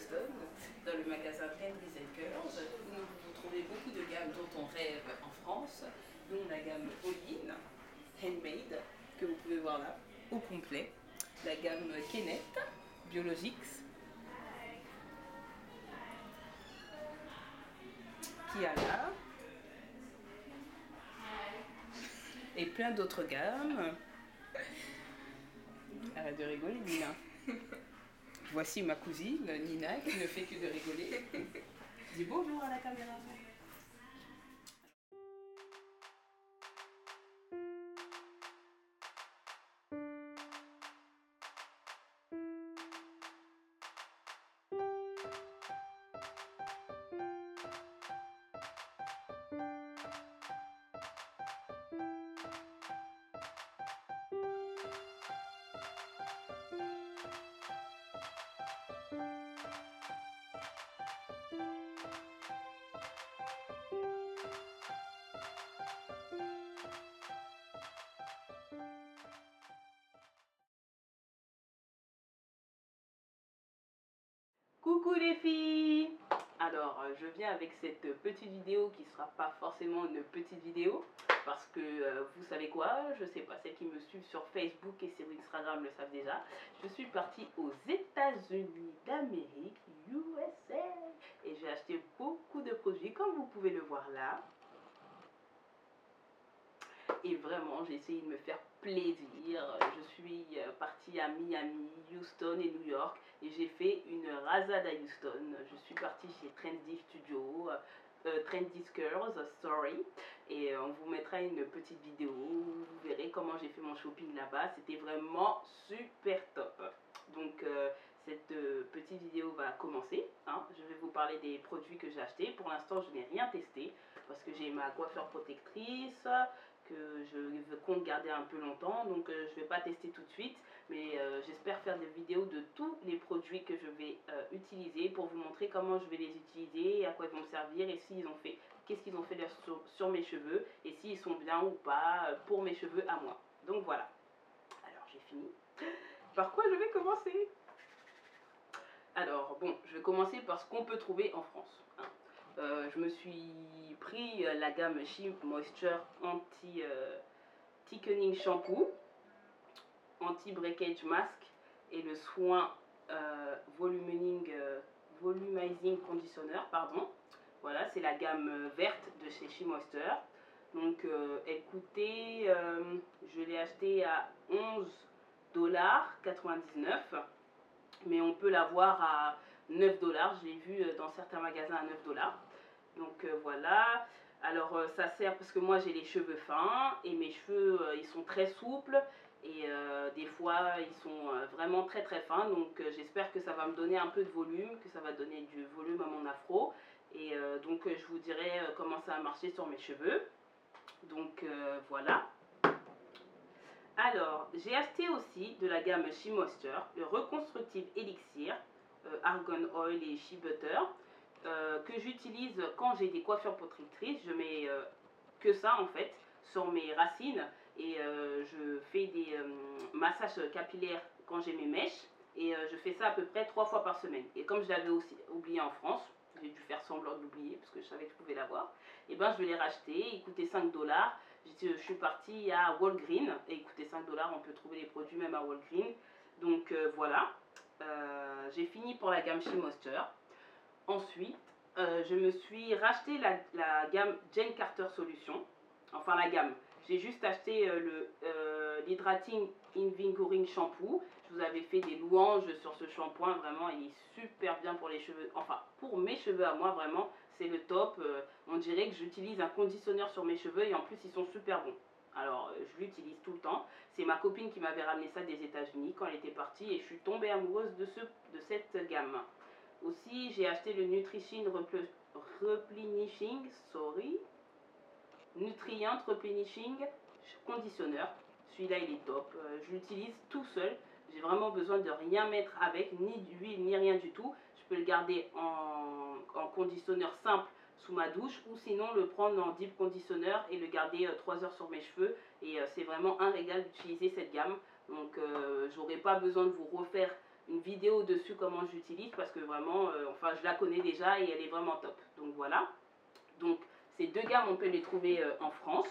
Houston, dans le magasin Henry's & Curls, où vous trouvez beaucoup de gammes dont on rêve en France, dont la gamme All-in, Handmade, que vous pouvez voir là, au complet, la gamme Kenneth, Biologics, Kiala, et plein d'autres gammes. Arrête de rigoler, Nina. Voici ma cousine, Nina, qui ne fait que de rigoler. Dis bonjour à la caméra. Coucou les filles! Alors je viens avec cette petite vidéo qui sera pas forcément une petite vidéo parce que vous savez quoi, je sais pas, celles qui me suivent sur Facebook et sur Instagram le savent déjà. Je suis partie aux États-Unis d'Amérique, USA, et j'ai acheté beaucoup de produits comme vous pouvez le voir là. Et vraiment, j'ai essayé de me faire plaisir. Je suis partie à Miami, Houston et New York. Et j'ai fait une rasade à Houston. Je suis partie chez Trendy Studio, Trendy Girls, sorry. Et on vous mettra une petite vidéo. Vous verrez comment j'ai fait mon shopping là-bas. C'était vraiment super top. Donc cette petite vidéo va commencer. Hein. Je vais vous parler des produits que j'ai achetés. Pour l'instant, je n'ai rien testé parce que j'ai ma coiffeur protectrice que je compte garder un peu longtemps, donc je ne vais pas tester tout de suite, mais j'espère faire des vidéos de tous les produits que je vais utiliser pour vous montrer comment je vais les utiliser, à quoi ils vont me servir et s'ils ont fait, qu'est-ce qu'ils ont fait sur mes cheveux et s'ils sont bien ou pas pour mes cheveux à moi. Donc voilà. Alors j'ai fini. Par quoi je vais commencer? Alors bon, je vais commencer par ce qu'on peut trouver en France. Hein. Je me suis pris la gamme She Moisture Anti-Thickening Shampoo, Anti-Breakage Mask et le soin Volumizing Conditioner, pardon. Voilà, c'est la gamme verte de chez She Moisture. Donc elle coûtait, je l'ai acheté à $11,99, mais on peut l'avoir à $9. Je l'ai vu dans certains magasins à $9. Donc voilà. Alors ça sert parce que moi j'ai les cheveux fins et mes cheveux ils sont très souples et des fois ils sont vraiment très très fins. Donc j'espère que ça va me donner un peu de volume, que ça va donner du volume à mon afro. Et donc je vous dirai comment ça a marché sur mes cheveux. Donc voilà. Alors, j'ai acheté aussi de la gamme She Moisture, le Reconstructive Elixir, Argan Oil et Shea Butter, que j'utilise quand j'ai des coiffures protectrices. Je mets que ça en fait sur mes racines et je fais des massages capillaires quand j'ai mes mèches et je fais ça à peu près 3 fois par semaine. Et comme je l'avais aussi oublié en France, j'ai dû faire semblant de l'oublier parce que je savais que je pouvais l'avoir, et ben je vais les racheter. Ils coûtaient $5. Je suis partie à Walgreens et il coûtait $5. On peut trouver les produits même à Walgreens. Donc voilà. J'ai fini pour la gamme She Moisture. Ensuite, je me suis racheté la gamme Jane Carter Solution. Enfin la gamme. J'ai juste acheté l'Hydrating Invigoring Shampoo. Je vous avais fait des louanges sur ce shampoing. Vraiment, il est super bien pour les cheveux. Enfin, pour mes cheveux à moi, vraiment, c'est le top. On dirait que j'utilise un conditionneur sur mes cheveux et en plus, ils sont super bons. Alors, je l'utilise tout le temps. C'est ma copine qui m'avait ramené ça des États-Unis quand elle était partie et je suis tombée amoureuse de cette gamme. Aussi, j'ai acheté le Nutrition Replenishing, Nutrient Replenishing Conditioner. Celui-là, il est top. Je l'utilise tout seul. J'ai vraiment besoin de rien mettre avec, ni d'huile, ni rien du tout. Je peux le garder en conditionneur simple sous ma douche ou sinon le prendre en deep conditioner et le garder 3 heures sur mes cheveux. Et c'est vraiment un régal d'utiliser cette gamme. Donc, j'aurai pas besoin de vous refaire une vidéo dessus comment j'utilise parce que vraiment, enfin je la connais déjà et elle est vraiment top. Donc voilà. Donc ces deux gammes, on peut les trouver en France,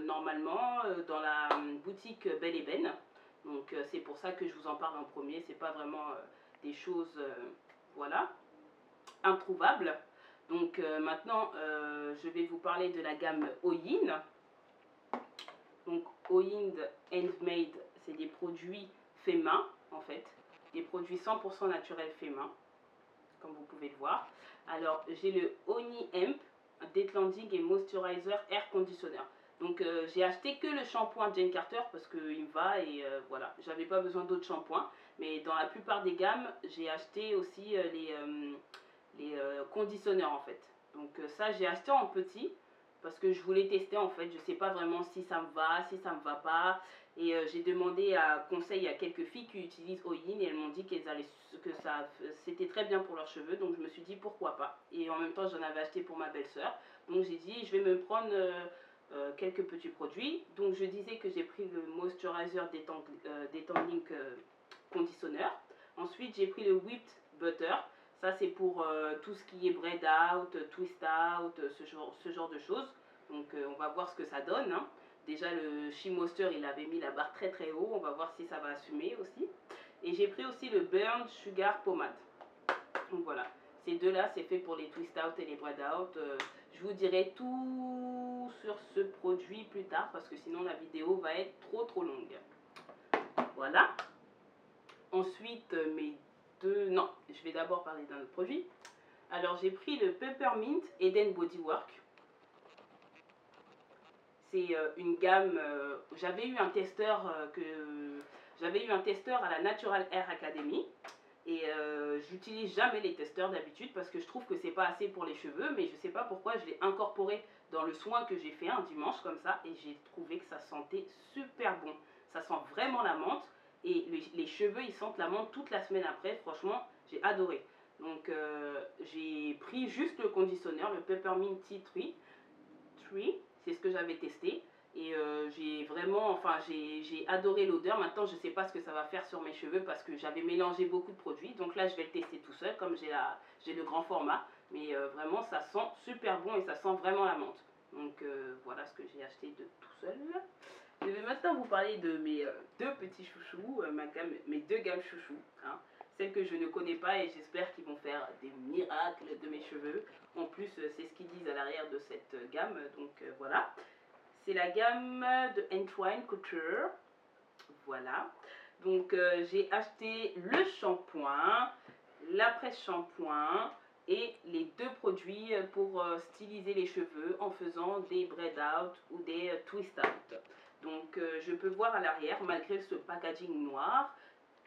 normalement dans la boutique Belle et Ben. Donc c'est pour ça que je vous en parle en premier. C'est pas vraiment des choses, voilà, introuvables. Donc maintenant, je vais vous parler de la gamme Oyin. Donc Oyin Handmade, c'est des produits faits main en fait, des produits 100% naturels faits main, comme vous pouvez le voir. Alors j'ai le Oni Hemp Detailing et Moisturizer Air Conditioner. Donc j'ai acheté que le shampoing Jane Carter parce qu'il me va et voilà, j'avais pas besoin d'autres shampoings. Mais dans la plupart des gammes, j'ai acheté aussi les conditionneurs en fait. Donc ça j'ai acheté en petit parce que je voulais tester en fait. Je sais pas vraiment si ça me va, si ça me va pas. Et j'ai demandé à conseil à quelques filles qui utilisent Oyin et elles m'ont dit qu'elles allaient, que ça c'était très bien pour leurs cheveux. Donc je me suis dit pourquoi pas. Et en même temps j'en avais acheté pour ma belle-sœur. Donc j'ai dit je vais me prendre quelques petits produits. Donc je disais que j'ai pris le Moisturizer Detailing Conditioner. Ensuite j'ai pris le Whipped Butter. Ça c'est pour tout ce qui est braid out, twist out, ce genre de choses. Donc on va voir ce que ça donne. Hein. Déjà le Shea Moisture il avait mis la barre très très haut. On va voir si ça va assumer aussi. Et j'ai pris aussi le Burnt Sugar Pomade. Donc voilà. Ces deux-là, c'est fait pour les twist out et les braid out. Je vous dirai tout sur ce produit plus tard parce que sinon la vidéo va être trop longue. Voilà. Ensuite, mes deux... Non, je vais d'abord parler d'un autre produit. Alors, j'ai pris le Peppermint Eden Bodywork. C'est une gamme... j'avais eu un testeur à la Natural Hair Academy. Et j'utilise jamais les testeurs d'habitude parce que je trouve que c'est pas assez pour les cheveux. Mais je sais pas pourquoi je l'ai incorporé dans le soin que j'ai fait un dimanche comme ça. Et j'ai trouvé que ça sentait super bon. Ça sent vraiment la menthe. Et les cheveux, ils sentent la menthe toute la semaine après. Franchement, j'ai adoré. Donc, j'ai pris juste le conditionneur, le Peppermint Tea Tree. C'est ce que j'avais testé. Et j'ai vraiment, enfin, j'ai adoré l'odeur. Maintenant, je ne sais pas ce que ça va faire sur mes cheveux parce que j'avais mélangé beaucoup de produits. Donc là, je vais le tester tout seul, comme j'ai le grand format. Mais vraiment, ça sent super bon et ça sent vraiment la menthe. Donc voilà ce que j'ai acheté de tout seul. Je vais maintenant vous parler de mes deux petits chouchous, mes deux gammes chouchous. Hein. Celles que je ne connais pas et j'espère qu'ils vont faire des miracles de mes cheveux. En plus, c'est ce qu'ils disent à l'arrière de cette gamme. Donc voilà. C'est la gamme de Entwine Couture. Voilà. Donc j'ai acheté le shampoing, l'après-shampoing et les deux produits pour styliser les cheveux en faisant des braid out ou des twist out. Donc je peux voir à l'arrière, malgré ce packaging noir,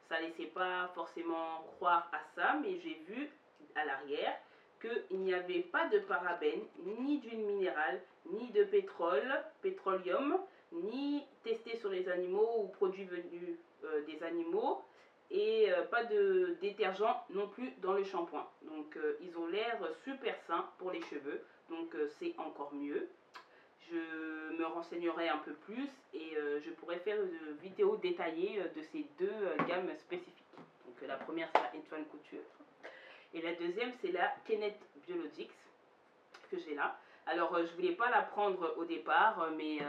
ça laissait pas forcément croire à ça, mais j'ai vu à l'arrière qu'il n'y avait pas de parabènes, ni d'huile minérale, ni de pétroleum, ni testé sur les animaux ou produits venus des animaux, et pas de détergent non plus dans le shampoing. Donc ils ont l'air super sains pour les cheveux, donc c'est encore mieux. Je me renseignerai un peu plus et je pourrai faire une vidéo détaillée de ces deux gammes spécifiques. Donc la première c'est la Entwine Couture et la deuxième c'est la Kenneth Biologics que j'ai là. Alors je voulais pas la prendre au départ, mais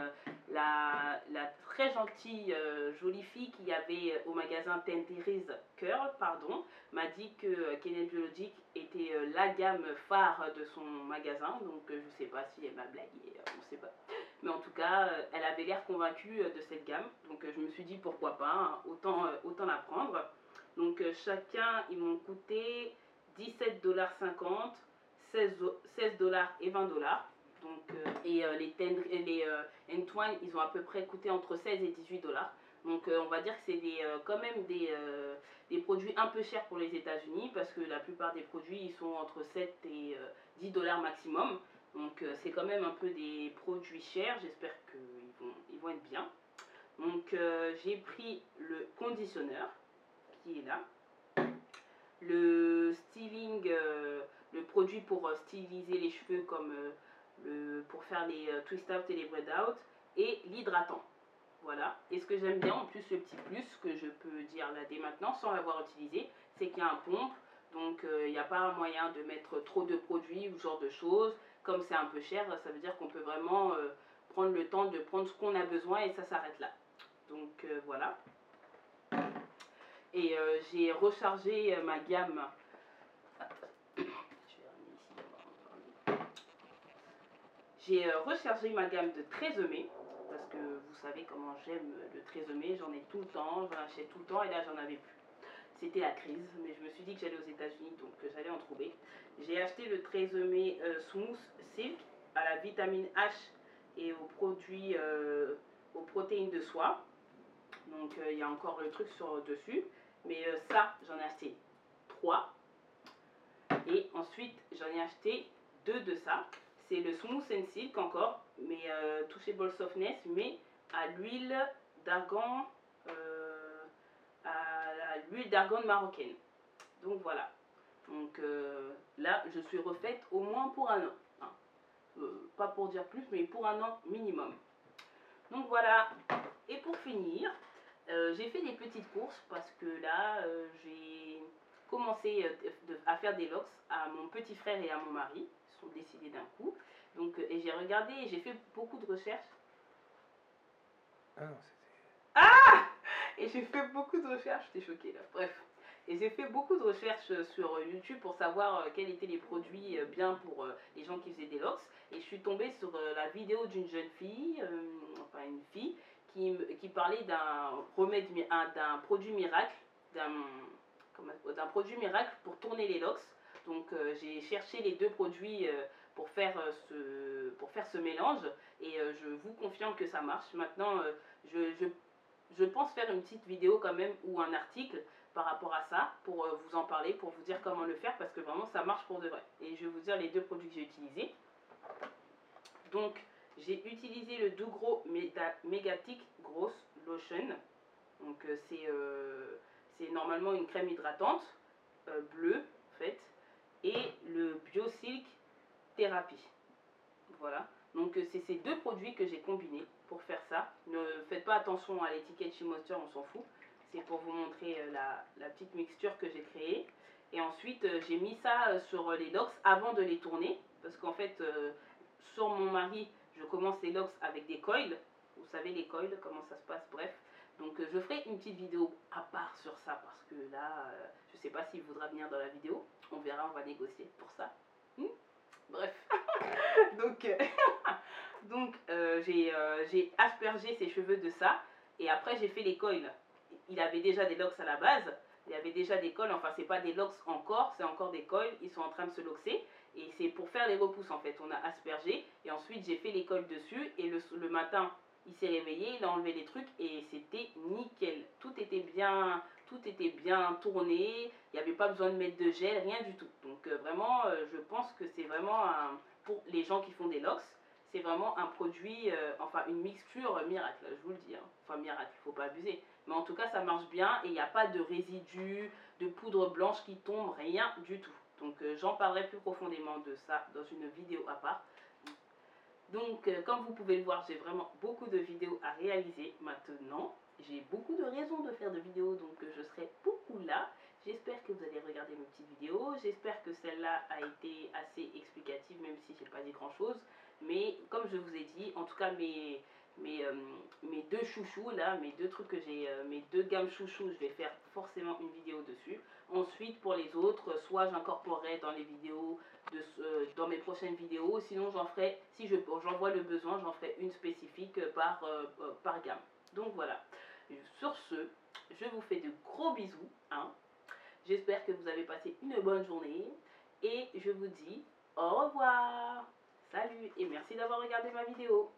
la très gentille jolie fille qu'il y avait au magasin Tenteriz Curl, pardon, m'a dit que Kenneth Biologics était la gamme phare de son magasin. Donc je sais pas si elle m'a blagué, on sait pas. Mais en tout cas, elle avait l'air convaincue de cette gamme. Donc je me suis dit pourquoi pas, hein, autant la prendre. Donc chacun, ils m'ont coûté 17,50 $, 16 $ et 20 $. Donc, et les Entwine, ils ont à peu près coûté entre 16 et 18 $. Donc on va dire que c'est quand même des produits un peu chers pour les États-Unis parce que la plupart des produits ils sont entre 7 et 10 $ maximum. Donc c'est quand même un peu des produits chers. J'espère qu'ils vont être bien. Donc j'ai pris le conditionneur qui est là. Le styling, le produit pour styliser les cheveux comme pour faire les twist out et les braid out, et l'hydratant. Voilà. Et ce que j'aime bien, en plus, le petit plus que je peux dire là dès maintenant, sans l'avoir utilisé, c'est qu'il y a un pompe. Donc, il n'y a pas moyen de mettre trop de produits ou ce genre de choses. Comme c'est un peu cher, ça veut dire qu'on peut vraiment prendre le temps de prendre ce qu'on a besoin et ça s'arrête là. Donc, voilà. Et j'ai rechargé ma gamme. J'ai rechargé ma gamme de Tresemmé, parce que vous savez comment j'aime le Tresemmé, j'en ai tout le temps, j'en achète tout le temps et là j'en avais plus. C'était la crise, mais je me suis dit que j'allais aux États-Unis, donc j'allais en trouver. J'ai acheté le Tresemmé Smooth Silk à la vitamine H et aux produits, aux protéines de soie. Donc il y a encore le truc sur dessus, mais ça j'en ai acheté 3. Et ensuite j'en ai acheté 2 de ça. C'est le Smooth and Silk encore, mais Touchable Softness, mais à l'huile d'argan, marocaine. Donc voilà. Donc là, je suis refaite au moins pour un an. Hein. Pas pour dire plus, mais pour un an minimum. Donc voilà. Et pour finir, j'ai fait des petites courses parce que là, j'ai commencé à faire des locks à mon petit frère et à mon mari. Ils sont décidés d'un coup. Donc, et j'ai regardé et j'ai fait beaucoup de recherches. Ah non, c'était... Et j'ai fait beaucoup de recherches, j'étais choquée là, bref. Et j'ai fait beaucoup de recherches sur YouTube pour savoir quels étaient les produits bien pour les gens qui faisaient des locks. Et je suis tombée sur la vidéo d'une jeune fille, enfin une fille, qui parlait d'un remède, d'un produit miracle, d'un produit miracle pour tourner les locks. Donc j'ai cherché les 2 produits pour faire ce mélange et je vous confirme que ça marche. Maintenant, je pense faire une petite vidéo quand même ou un article par rapport à ça pour vous en parler, pour vous dire comment le faire parce que vraiment ça marche pour de vrai. Et je vais vous dire les 2 produits que j'ai utilisés. Donc j'ai utilisé le Dougro Megatic Gross Lotion. Donc c'est normalement une crème hydratante bleue en fait. Et le BioSilk Therapy. Voilà. Donc c'est ces 2 produits que j'ai combinés pour faire ça. Ne faites pas attention à l'étiquette She Moisture, on s'en fout. C'est pour vous montrer la petite mixture que j'ai créée. Et ensuite j'ai mis ça sur les locks avant de les tourner. Parce qu'en fait sur mon mari je commence les locks avec des coils. Vous savez les coils, comment ça se passe, bref. Donc je ferai une petite vidéo à part sur ça. Parce que là je sais pas s'il voudra venir dans la vidéo. On verra, on va négocier pour ça. Bref. donc j'ai aspergé ses cheveux de ça et après j'ai fait les coils. Il avait déjà des locks à la base, il avait déjà des coils, enfin c'est pas des locks encore, c'est encore des coils, ils sont en train de se loxer et c'est pour faire les repousses en fait. On a aspergé et ensuite j'ai fait les coils dessus et le matin il s'est réveillé, il a enlevé les trucs et c'était nickel. Tout était bien tourné, il n'y avait pas besoin de mettre de gel, rien du tout. Donc vraiment je pense que c'est vraiment pour les gens qui font des locks, c'est vraiment un produit, enfin une mixture miracle, je vous le dis. Hein. Enfin miracle, il ne faut pas abuser. Mais en tout cas, ça marche bien et il n'y a pas de résidus, de poudre blanche qui tombe, rien du tout. Donc j'en parlerai plus profondément de ça dans une vidéo à part. Donc comme vous pouvez le voir, j'ai vraiment beaucoup de vidéos à réaliser maintenant. J'ai beaucoup de raisons de faire de vidéos, donc je serai beaucoup là. J'espère que vous allez regarder mes petites vidéos. J'espère que celle-là a été assez explicative, même si j'ai pas dit grand-chose. Mais comme je vous ai dit, en tout cas mes 2 chouchous là, mes 2 trucs que j'ai, mes 2 gammes chouchous, je vais faire forcément une vidéo dessus. Ensuite pour les autres, soit j'incorporerai dans les vidéos, dans mes prochaines vidéos, sinon j'en ferai, si j'en vois le besoin, j'en ferai une spécifique par gamme. Donc voilà. Sur ce, je vous fais de gros bisous. Hein. J'espère que vous avez passé une bonne journée. Et je vous dis au revoir. Salut et merci d'avoir regardé ma vidéo.